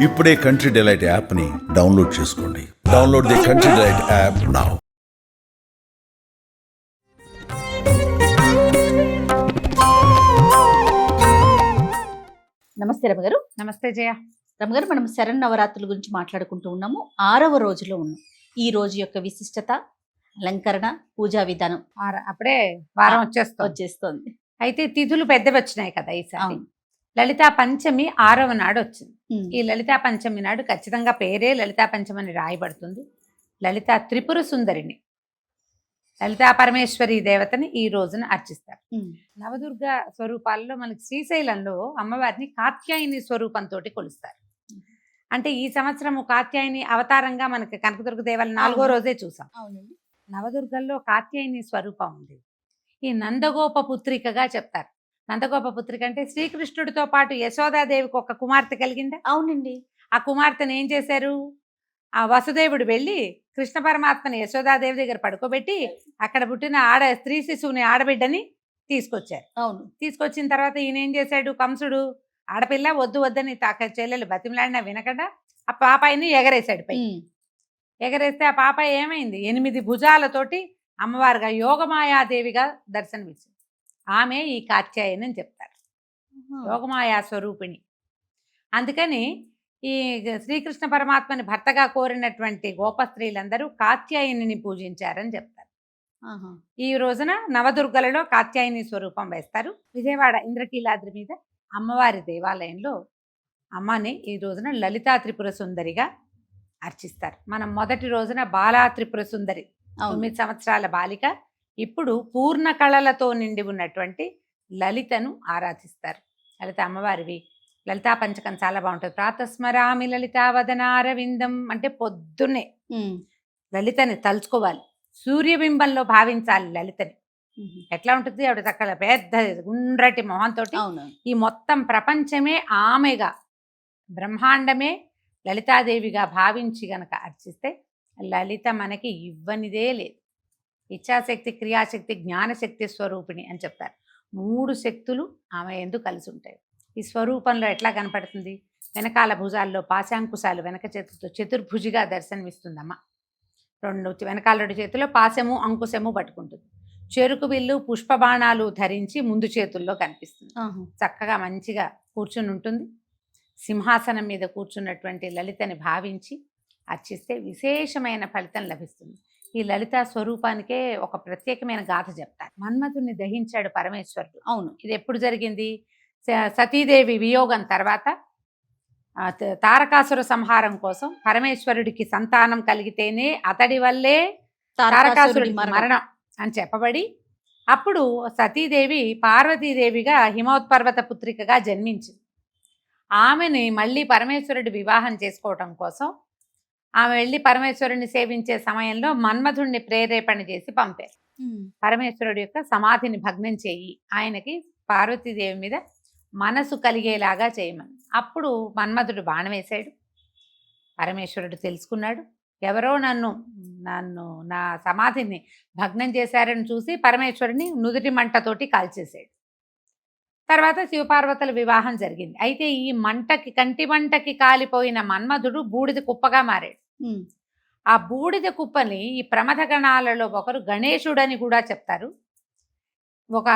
ఇప్పుడే country delight యాప్ని download చేసుకోండి. Download the country delight app now. నమస్తే రమగారు. నమస్తే జయ. రమగారు, మనం శరన్నవరాత్రుల గురించి మాట్లాడుకుంటూ ఉన్నాము. 6వ రోజులో ఉన్నాం. ఈ రోజు యొక్క విశిష్టత, అలంకరణ, పూజా విధానం అప్పుడే వారం వచ్చేస్తోంది. అయితే తిథులు పెద్దవి వచ్చినాయి కదా ఈసారి. లలితా పంచమి 6వ నాడు వచ్చింది. ఈ లలితా పంచమి నాడు ఖచ్చితంగా పేరే లలితా పంచమి అని రాయబడుతుంది. లలితా త్రిపుర సుందరిని, లలితా పరమేశ్వరి దేవతని ఈ రోజున అర్చిస్తారు. నవదుర్గ స్వరూపాలలో మనకి శ్రీశైలంలో అమ్మవారిని కాత్యాయని స్వరూపంతో కొలుస్తారు. అంటే ఈ సంవత్సరము కాత్యాయని అవతారంగా మనకి కనకదుర్గ దేవాలయం 4వ రోజే చూసాం. నవదుర్గల్లో కాత్యాయని స్వరూపం ఉంది. ఈ నందగోప పుత్రికగా చెప్తారు. నందగోప పుత్రిక అంటే శ్రీకృష్ణుడితో పాటు యశోదాదేవికి ఒక కుమార్తె కలిగిందా? అవునండి. ఆ కుమార్తెను ఏం చేశారు, ఆ వసుదేవుడు వెళ్ళి కృష్ణ పరమాత్మని యశోదాదేవి దగ్గర పడుకోబెట్టి అక్కడ పుట్టిన స్త్రీ శిశువుని, ఆడబిడ్డని తీసుకొచ్చారు. అవును. తీసుకొచ్చిన తర్వాత ఈయన ఏం చేశాడు, కంసుడు ఆడపిల్ల వద్దు వద్దని చెల్లెలు బతిమలాడినా వినకుండా ఆ పాపాయిని ఎగరేశాడు పై. ఎగరేస్తే ఆ పాప ఏమైంది, 8 భుజాలతోటి అమ్మవారిగా యోగమాయాదేవిగా దర్శనమిచ్చింది. ఆమె ఈ కాత్యాయని అని చెప్తారు, యోగమాయా స్వరూపిణి. అందుకని ఈ శ్రీకృష్ణ పరమాత్మని భర్తగా కోరినటువంటి గోప స్త్రీలందరూ కాత్యాయనిని పూజించారని చెప్తారు. ఈ రోజున నవదుర్గలలో కాత్యాయని స్వరూపం వేస్తారు. విజయవాడ ఇంద్రకీలాద్రి మీద అమ్మవారి దేవాలయంలో అమ్మని ఈ రోజున లలితా త్రిపుర సుందరిగా అర్చిస్తారు. మనం మొదటి రోజున బాలా త్రిపుర సుందరి, 9 సంవత్సరాల బాలిక, ఇప్పుడు పూర్ణ కళలతో నిండి ఉన్నటువంటి లలితను ఆరాధిస్తారు. లలిత అమ్మవారివి లలితా పంచకం చాలా బాగుంటుంది. ప్రాతస్మరామి లలితా వదనారవిందం అంటే పొద్దున్నే లలితని తలుచుకోవాలి, సూర్యబింబంలో భావించాలి లలితని. ఎట్లా ఉంటుంది ఆవిడ చక్కగా పెద్ద గుండ్రటి మొహంతో ఈ మొత్తం ప్రపంచమే ఆమెగా, బ్రహ్మాండమే లలితాదేవిగా భావించి గనక అర్చిస్తే లలిత మనకి ఇవ్వనిదే లేదు. ఇచ్ఛాశక్తి, క్రియాశక్తి, జ్ఞానశక్తి స్వరూపిణి అని చెప్తారు. 3 శక్తులు ఆమె ఎందుకు కలిసి ఉంటాయి. ఈ స్వరూపంలో ఎట్లా కనపడుతుంది, వెనకాల భుజాల్లో పాశాంకుశాలు, వెనక చేతులతో చతుర్భుజిగా దర్శనమిస్తుందమ్మ. 2 వెనకాల 2 చేతుల్లో పాశము అంకుశము పట్టుకుంటుంది. చెరుకు బిల్లు పుష్పబాణాలు ధరించి ముందు చేతుల్లో కనిపిస్తుంది. చక్కగా మంచిగా కూర్చుని ఉంటుంది. సింహాసనం మీద కూర్చున్నటువంటి లలితని భావించి అర్చిస్తే విశేషమైన ఫలితం లభిస్తుంది. ఈ లలితా స్వరూపానికే ఒక ప్రత్యేకమైన గాథ చెప్తారు. మన్మథుని దహించాడు పరమేశ్వరుడు. అవును. ఇది ఎప్పుడు జరిగింది, సతీదేవి వియోగం తర్వాత తారకాసుర సంహారం కోసం పరమేశ్వరుడికి సంతానం కలిగితేనే అతడి వల్లే తారకాసురుడి మరణం అని చెప్పబడి, అప్పుడు సతీదేవి పార్వతీదేవిగా హిమోత్పర్వత పుత్రికగా జన్మించింది. ఆమెని మళ్ళీ పరమేశ్వరుడి వివాహం చేసుకోవటం కోసం ఆమె వెళ్ళి పరమేశ్వరుడిని సేవించే సమయంలో మన్మధుడిని ప్రేరేపణ చేసి పంపారు. పరమేశ్వరుడి యొక్క సమాధిని భగ్నం చేయి, ఆయనకి పార్వతీదేవి మీద మనసు కలిగేలాగా చేయమని. అప్పుడు మన్మధుడు బాణం వేశాడు. పరమేశ్వరుడు తెలుసుకున్నాడు, ఎవరో నన్ను నా సమాధిని భగ్నం చేశారని చూసి పరమేశ్వరుని నుదుటి మంటతోటి కాల్చేశాడు. తర్వాత శివపార్వతుల వివాహం జరిగింది. అయితే ఈ మంటకి, కంటి మంటకి కాలిపోయిన మన్మధుడు బూడిద కుప్పగా మారాడు. ఆ బూడిద కుప్పని ఈ ప్రమథ గణాలలో ఒకరు గణేశుడని కూడా చెప్తారు. ఒక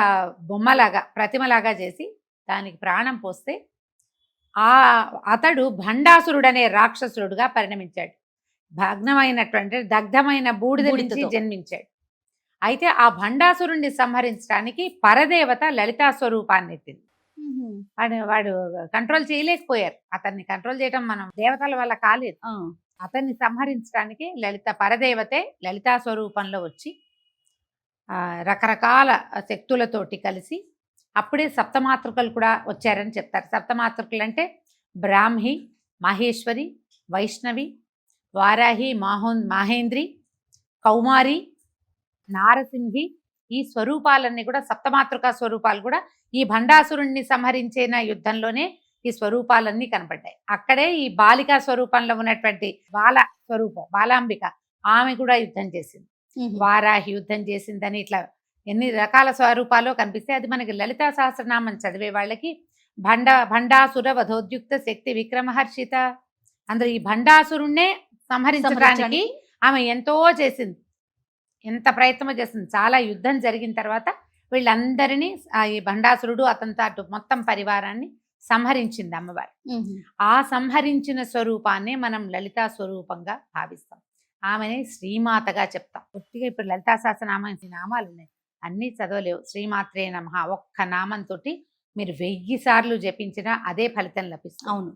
బొమ్మలాగా, ప్రతిమలాగా చేసి దానికి ప్రాణం పోస్తే అతడు భండాసురుడనే రాక్షసుడుగా పరిణమించాడు. భగ్నమైనటువంటి దగ్ధమైన బూడిద నుంచి జన్మించాడు. అయితే ఆ భండాసురుణ్ణి సంహరించడానికి పరదేవత లలితా స్వరూపాన్ని ఎత్తింది. వాడు కంట్రోల్ చేయలేకపోయారు. అతన్ని కంట్రోల్ చేయడం మనం దేవతల వల్ల కాలేదు. అతన్ని సంహరించడానికి పరదేవతే లలితా స్వరూపంలో వచ్చి రకరకాల శక్తులతోటి కలిసి అప్పుడే సప్తమాతృకలు కూడా వచ్చారని చెప్తారు. సప్తమాతృకలు అంటే బ్రాహ్మి, మహేశ్వరి, వైష్ణవి, వారాహి, మహేంద్రి, కౌమారి, నారసింహి. ఈ స్వరూపాలన్నీ కూడా సప్తమాతృకా స్వరూపాలు కూడా ఈ భండాసురుణ్ణి సంహరించిన యుద్ధంలోనే ఈ స్వరూపాలన్నీ కనపడ్డాయి. అక్కడే ఈ బాలికా స్వరూపంలో ఉన్నటువంటి బాలాంబిక, ఆమె కూడా యుద్ధం చేసింది. వారాహి యుద్ధం చేసిందని ఇట్లా ఎన్ని రకాల స్వరూపాలు కనిపిస్తే అది మనకి లలితా సహస్రనామం చదివే వాళ్ళకి భండాసుర వధోద్యుక్త శక్తి విక్రమహర్షిత అందులో ఈ భండాసురుణ్ణే సంహరించడానికి సంహరించడానికి ఆమె ఎంతో చేసింది, ఎంత ప్రయత్నం చేసింది. చాలా యుద్ధం జరిగిన తర్వాత వీళ్ళందరినీ ఈ భండాసురుడు అతనితో అటు మొత్తం పరివారాన్ని సంహరించింది అమ్మవారు. ఆ సంహరించిన స్వరూపాన్ని మనం లలితా స్వరూపంగా భావిస్తాం. ఆమెని శ్రీమాతగా చెప్తాం. పూర్తిగా ఇప్పుడు లలితా సహస్రనామం నామాలు ఉన్నాయి, అన్నీ చదవలేవు. శ్రీమాత్రే నమః ఒక్క నామంతో మీరు 1000 సార్లు జపించినా అదే ఫలితం లభిస్తుంది. అవును.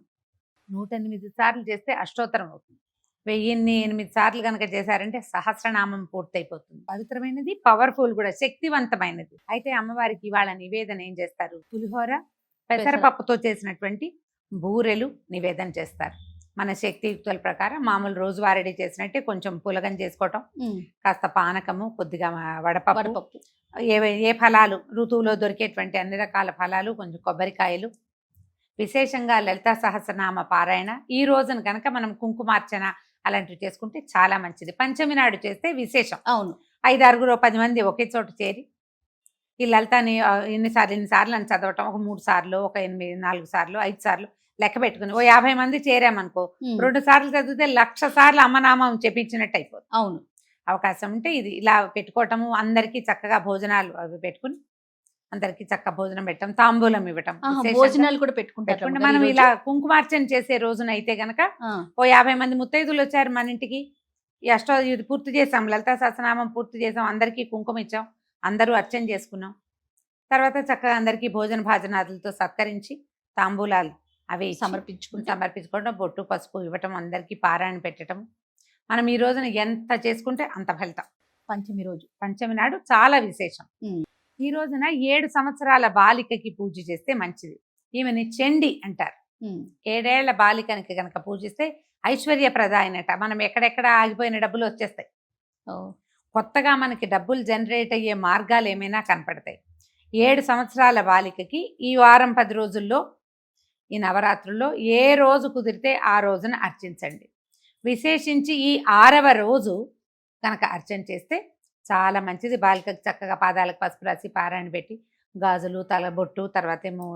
108 సార్లు చేస్తే అష్టోత్తరం అవుతుంది. 1008 సార్లు కనుక చేశారంటే సహస్రనామం పూర్తయిపోతుంది. పవిత్రమైనది, పవర్ఫుల్ కూడా, శక్తివంతమైనది. అయితే అమ్మవారికి ఇవాళ నివేదన ఏం చేస్తారు? పులిహోర, పెసరపప్పుతో చేసినటువంటి బూరెలు నివేదన చేస్తారు. మన శక్తియుక్తుల ప్రకారం మామూలు రోజువారీ చేసినట్టే కొంచెం పులగం చేసుకోవటం, కాస్త పానకము, కొద్దిగా వడపప్పు, ఏ ఫలాలు ఋతువులో దొరికేటువంటి అన్ని రకాల ఫలాలు, కొంచెం కొబ్బరికాయలు. విశేషంగా లలితా సహస్రనామ పారాయణ ఈ రోజున కనుక మనం కుంకుమార్చన అలాంటివి చేసుకుంటే చాలా మంచిది. పంచమి నాడు చేస్తే విశేషం. అవును. 5, 6, 10 మంది ఒకే చోట చేరి ఈ లలితాని ఎన్నిసార్లు అని చదవటం, ఒక 3 సార్లు, ఒక 8, 4 సార్లు, 5 సార్లు లెక్క పెట్టుకుని ఓ 50 మంది చేరామనుకో, 2 సార్లు చదివితే 1,00,000 సార్లు అమ్మనామం చెప్పించినట్టు అయిపోతుంది. అవును. అవకాశం ఉంటే ఇది ఇలా పెట్టుకోవటము, అందరికీ చక్కగా భోజనాలు అవి పెట్టుకుని అందరికి చక్క భోజనం పెట్టడం, తాంబూలం ఇవ్వటం, భోజనాలు కూడా పెట్టుకుంటారు. మనం ఇలా కుంకుమార్చన చేసే రోజున అయితే గనక ఓ 50 మంది ముత్తైదులు వచ్చారు మన ఇంటికి, ఈ ఇది పూర్తి చేసాం, లలితా సహస్రనామం పూర్తి చేసాం, అందరికీ కుంకుమ ఇచ్చాం, అందరూ అర్చన చేసుకున్నాం. తర్వాత చక్కగా అందరికీ భోజన భాజనాదులతో సత్కరించి తాంబూలాలు అవి సమర్పించుకోవడం, బొట్టు పసుపు ఇవ్వటం, అందరికీ పారాయణ పెట్టడం. మనం ఈ రోజున ఎంత చేసుకుంటే అంత ఫలితం. పంచమి నాడు చాలా విశేషం. ఈ రోజున 7 సంవత్సరాల బాలికకి పూజ చేస్తే మంచిది. ఈమెని చండి అంటారు. 7 ఏళ్ల బాలికనికి కనుక పూజిస్తే ఐశ్వర్యప్రదాయనట. మనం ఎక్కడెక్కడ ఆగిపోయిన డబ్బులు వచ్చేస్తాయి, కొత్తగా మనకి డబ్బులు జనరేట్ అయ్యే మార్గాలు ఏమైనా కనపడతాయి. 7 సంవత్సరాల బాలికకి ఈ వారం 10 రోజుల్లో, ఈ నవరాత్రుల్లో ఏ రోజు కుదిరితే ఆ రోజున అర్చించండి. విశేషించి ఈ 6వ రోజు కనుక అర్చన చేస్తే చాలా మంచిది. బాలికకి చక్కగా పాదాలకు పసుపు రాసి పారాయణ పెట్టి గాజులు, తలబొట్టు, తర్వాత ఏమో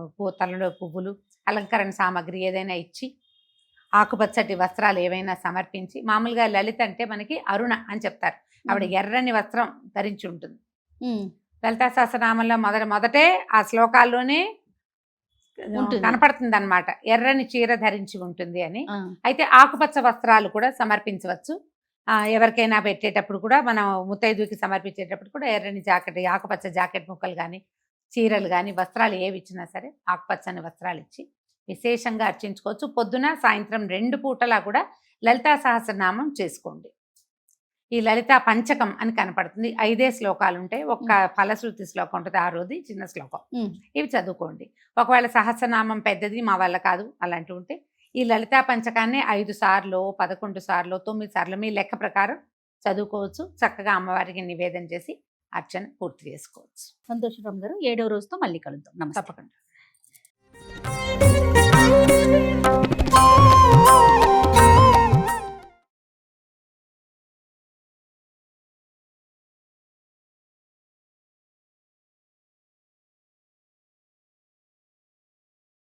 తలలో పువ్వులు, అలంకరణ సామాగ్రి ఏదైనా ఇచ్చి, ఆకుపచ్చటి వస్త్రాలు ఏవైనా సమర్పించి, మామూలుగా లలిత అంటే మనకి అరుణ అని చెప్తారు. ఆవిడ ఎర్రని వస్త్రం ధరించి ఉంటుంది. లలితా సహస్రనామంలో మొదటే ఆ శ్లోకాల్లోనే కనపడుతుంది అనమాట, ఎర్రని చీర ధరించి ఉంటుంది అని. అయితే ఆకుపచ్చ వస్త్రాలు కూడా సమర్పించవచ్చు. ఎవరికైనా పెట్టేటప్పుడు కూడా, మనం ముత్తైదుకి సమర్పించేటప్పుడు కూడా ఎర్రని జాకెట్, ఆకుపచ్చ జాకెట్ ముక్కలు కానీ, చీరలు కానీ, వస్త్రాలు ఏవి ఇచ్చినా సరే ఆకుపచ్చని వస్త్రాలు ఇచ్చి విశేషంగా అర్చించుకోవచ్చు. పొద్దున సాయంత్రం 2 పూటలా కూడా లలితా సహస్రనామం చేసుకోండి. ఈ లలితా పంచకం అని కనపడుతుంది. 5 శ్లోకాలు ఉంటాయి, ఒక్క ఫలశ్రుతి శ్లోకం ఉంటుంది, 6వది చిన్న శ్లోకం. ఇవి చదువుకోండి. ఒకవేళ సహస్రనామం పెద్దది మా వల్ల కాదు అలాంటివి ఉంటే ఈ లలితా పంచకాన్ని 5 సార్లు, 11 సార్లు, 9 సార్లు మీ లెక్క ప్రకారం చదువుకోవచ్చు. చక్కగా అమ్మవారికి నివేదన చేసి అర్చన పూర్తి చేసుకోవచ్చు. సంతోషం గారు. 7వ రోజుతో మళ్ళీ కలుద్దాం. తప్పకుండా.